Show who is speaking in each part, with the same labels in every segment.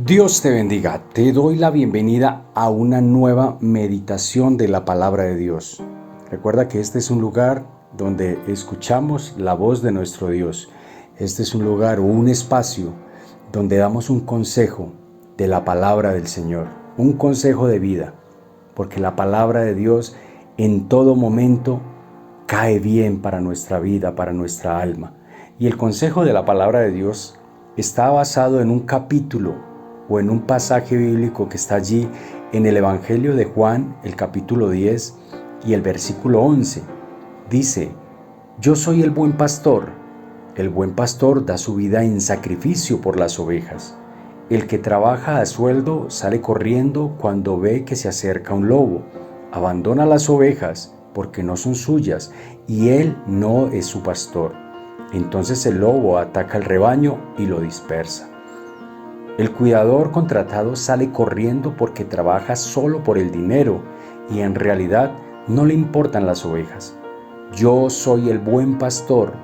Speaker 1: Dios te bendiga, te doy la bienvenida a una nueva meditación de la palabra de Dios. Recuerda que este es un lugar donde escuchamos la voz de nuestro Dios. Este es un lugar o un espacio donde damos un consejo de la palabra del Señor, un consejo de vida, porque la palabra de Dios en todo momento cae bien para nuestra vida, para nuestra alma. Y el consejo de la palabra de Dios está basado en un capítulo o en un pasaje bíblico que está allí en el Evangelio de Juan, el capítulo 10 y el versículo 11. Dice: yo soy el buen pastor da su vida en sacrificio por las ovejas. El que trabaja a sueldo sale corriendo cuando ve que se acerca un lobo, abandona las ovejas porque no son suyas y él no es su pastor. Entonces el lobo ataca al rebaño y lo dispersa. El cuidador contratado sale corriendo porque trabaja solo por el dinero y en realidad no le importan las ovejas. Yo soy el buen pastor,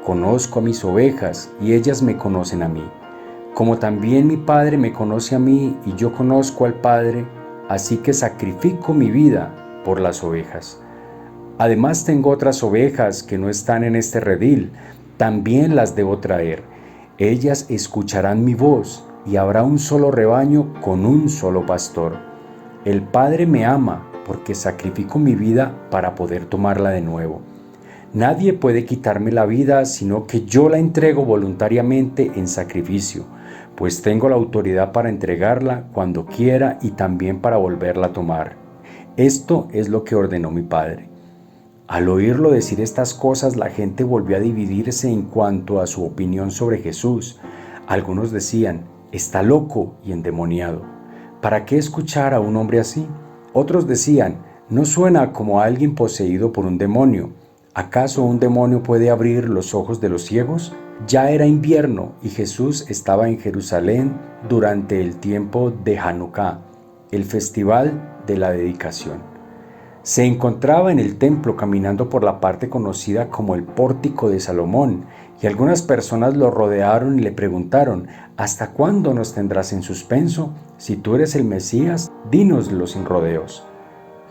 Speaker 1: conozco a mis ovejas y ellas me conocen a mí. Como también mi Padre me conoce a mí y yo conozco al Padre, así que sacrifico mi vida por las ovejas. Además tengo otras ovejas que no están en este redil, también las debo traer. Ellas escucharán mi voz y habrá un solo rebaño con un solo pastor. El Padre me ama porque sacrifico mi vida para poder tomarla de nuevo. Nadie puede quitarme la vida, sino que yo la entrego voluntariamente en sacrificio, pues tengo la autoridad para entregarla cuando quiera y también para volverla a tomar. Esto es lo que ordenó mi Padre. Al oírlo decir estas cosas, la gente volvió a dividirse en cuanto a su opinión sobre Jesús. Algunos decían: está loco y endemoniado. ¿Para qué escuchar a un hombre así? Otros decían: no suena como a alguien poseído por un demonio. ¿Acaso un demonio puede abrir los ojos de los ciegos? Ya era invierno y Jesús estaba en Jerusalén durante el tiempo de Hanukkah, el festival de la dedicación. Se encontraba en el templo caminando por la parte conocida como el Pórtico de Salomón, y algunas personas lo rodearon y le preguntaron: ¿hasta cuándo nos tendrás en suspenso? Si tú eres el Mesías, dínoslo sin rodeos.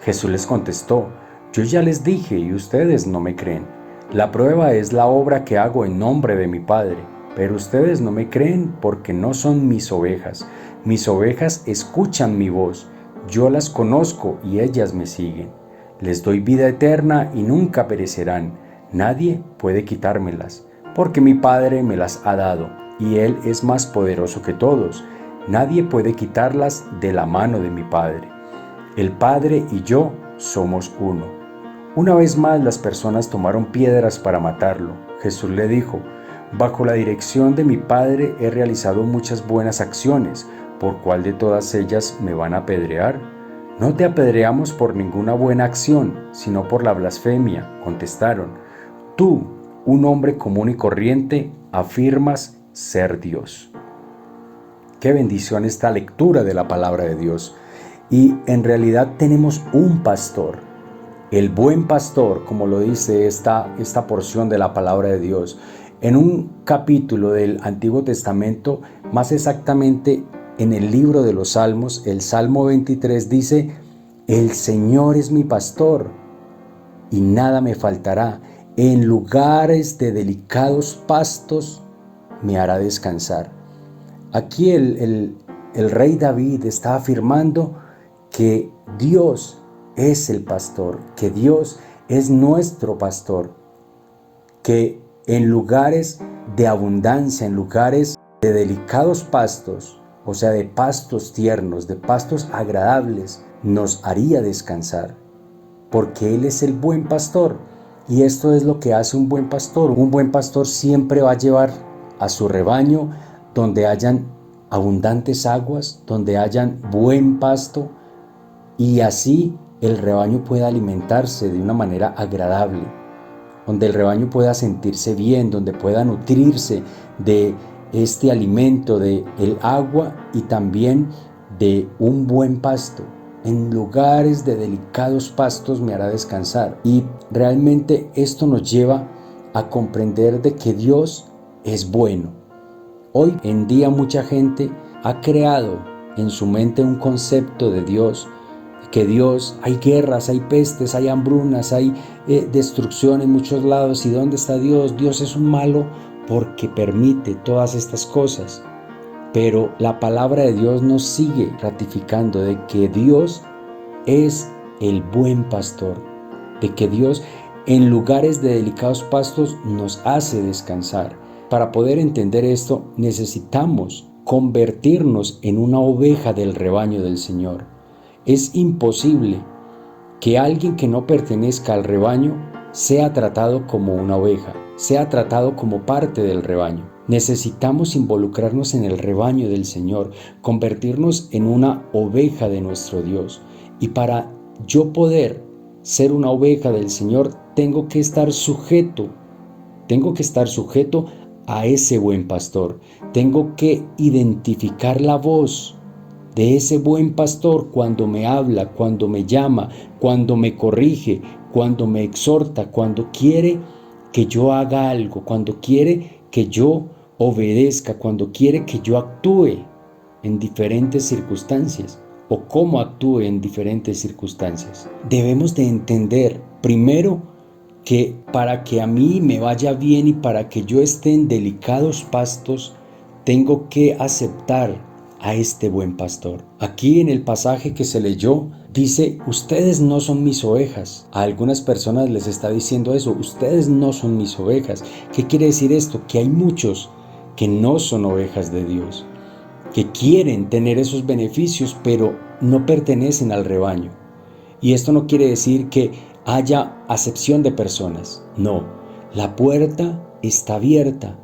Speaker 1: Jesús les contestó: yo ya les dije y ustedes no me creen. La prueba es la obra que hago en nombre de mi Padre, pero ustedes no me creen porque no son mis ovejas. Mis ovejas escuchan mi voz, yo las conozco y ellas me siguen. Les doy vida eterna y nunca perecerán. Nadie puede quitármelas, porque mi Padre me las ha dado, y Él es más poderoso que todos. Nadie puede quitarlas de la mano de mi Padre. El Padre y yo somos uno. Una vez más las personas tomaron piedras para matarlo. Jesús le dijo: bajo la dirección de mi Padre he realizado muchas buenas acciones. ¿Por cuál de todas ellas me van a apedrear? No te apedreamos por ninguna buena acción, sino por la blasfemia, contestaron. Tú, un hombre común y corriente, afirmas ser Dios. Qué bendición esta lectura de la palabra de Dios. Y en realidad tenemos un pastor, el buen pastor, como lo dice esta porción de la palabra de Dios. En un capítulo del Antiguo Testamento, más exactamente en el libro de los Salmos, el Salmo 23 dice: el Señor es mi pastor y nada me faltará. En lugares de delicados pastos me hará descansar. Aquí el rey David está afirmando que Dios es el pastor, que Dios es nuestro pastor, que en lugares de abundancia, en lugares de delicados pastos, o sea, de pastos tiernos, de pastos agradables, nos haría descansar, porque Él es el buen pastor. Y esto es lo que hace un buen pastor. Un buen pastor siempre va a llevar a su rebaño donde hayan abundantes aguas, donde hayan buen pasto, y así el rebaño pueda alimentarse de una manera agradable, donde el rebaño pueda sentirse bien, donde pueda nutrirse de este alimento, de el agua y también de un buen pasto. En lugares de delicados pastos me hará descansar. Y realmente esto nos lleva a comprender de que Dios es bueno. Hoy en día mucha gente ha creado en su mente un concepto de Dios, que Dios, hay guerras, hay pestes, hay hambrunas, hay destrucción en muchos lados. ¿Y dónde está Dios? Dios es un malo porque permite todas estas cosas. Pero la palabra de Dios nos sigue ratificando de que Dios es el buen pastor, de que Dios en lugares de delicados pastos nos hace descansar. Para poder entender esto, necesitamos convertirnos en una oveja del rebaño del Señor. Es imposible que alguien que no pertenezca al rebaño sea tratado como una oveja, sea tratado como parte del rebaño. Necesitamos involucrarnos en el rebaño del Señor, convertirnos en una oveja de nuestro Dios. Y para yo poder ser una oveja del Señor, tengo que estar sujeto a ese buen pastor. Tengo que identificar la voz de ese buen pastor cuando me habla, cuando me llama, cuando me corrige, cuando me exhorta, cuando quiere que yo haga algo, cuando quiere que yo obedezca, cuando quiere que yo actúe en diferentes circunstancias o cómo actúe en diferentes circunstancias. Debemos de entender primero que para que a mí me vaya bien y para que yo esté en delicados pastos, tengo que aceptar a este buen pastor. Aquí en el pasaje que se leyó, dice, ustedes no son mis ovejas. A algunas personas les está diciendo eso, ustedes no son mis ovejas. ¿Qué quiere decir esto? Que hay muchos que no son ovejas de Dios, que quieren tener esos beneficios, pero no pertenecen al rebaño. Y esto no quiere decir que haya acepción de personas. No, la puerta está abierta,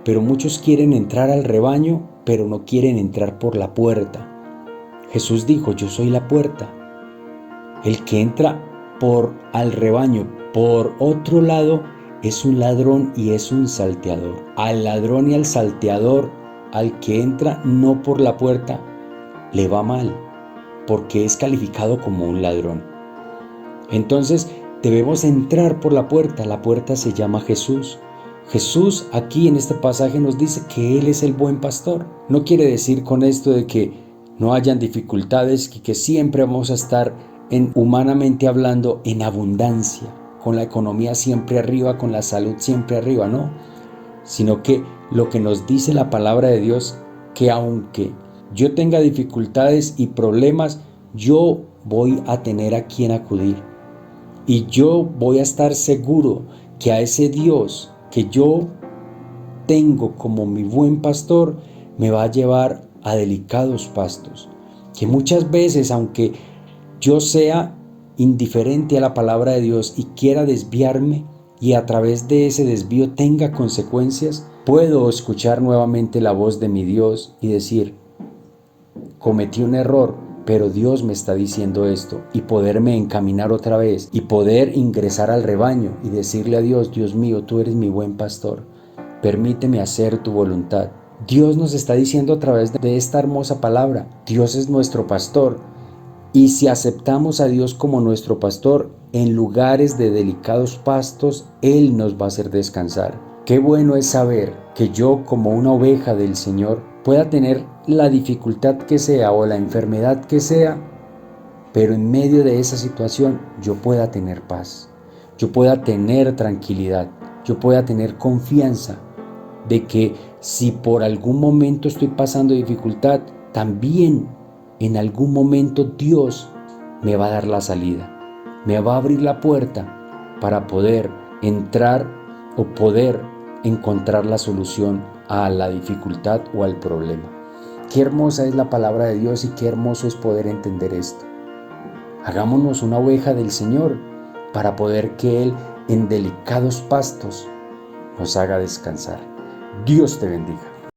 Speaker 1: pero muchos quieren entrar al rebaño, pero no quieren entrar por la puerta. Jesús dijo, yo soy la puerta. El que entra al rebaño por otro lado es un ladrón y es un salteador. Al ladrón y al salteador, al que entra no por la puerta, le va mal, porque es calificado como un ladrón. Entonces debemos entrar por la puerta se llama Jesús. Jesús aquí en este pasaje nos dice que Él es el buen pastor. No quiere decir con esto de que no hayan dificultades y que siempre vamos a estar humanamente hablando en abundancia, con la economía siempre arriba, con la salud siempre arriba, no. Sino que lo que nos dice la palabra de Dios, que aunque yo tenga dificultades y problemas, yo voy a tener a quien acudir. Y yo voy a estar seguro que a ese Dios que yo tengo como mi buen pastor me va a llevar a delicados pastos. Que muchas veces, aunque yo sea indiferente a la palabra de Dios y quiera desviarme y a través de ese desvío tenga consecuencias, puedo escuchar nuevamente la voz de mi Dios y decir, cometí un error, pero Dios me está diciendo esto, y poderme encaminar otra vez y poder ingresar al rebaño y decirle a Dios, Dios mío, tú eres mi buen pastor, permíteme hacer tu voluntad. Dios nos está diciendo a través de esta hermosa palabra, Dios es nuestro pastor, y si aceptamos a Dios como nuestro pastor, en lugares de delicados pastos, Él nos va a hacer descansar. Qué bueno es saber que yo, como una oveja del Señor, pueda tener la dificultad que sea o la enfermedad que sea, pero en medio de esa situación yo pueda tener paz, yo pueda tener tranquilidad, yo pueda tener confianza de que si por algún momento estoy pasando dificultad, también en algún momento Dios me va a dar la salida, me va a abrir la puerta para poder entrar o poder encontrar la solución a la dificultad o al problema. Qué hermosa es la palabra de Dios y qué hermoso es poder entender esto. Hagámonos una oveja del Señor para poder que Él en delicados pastos nos haga descansar. Dios te bendiga.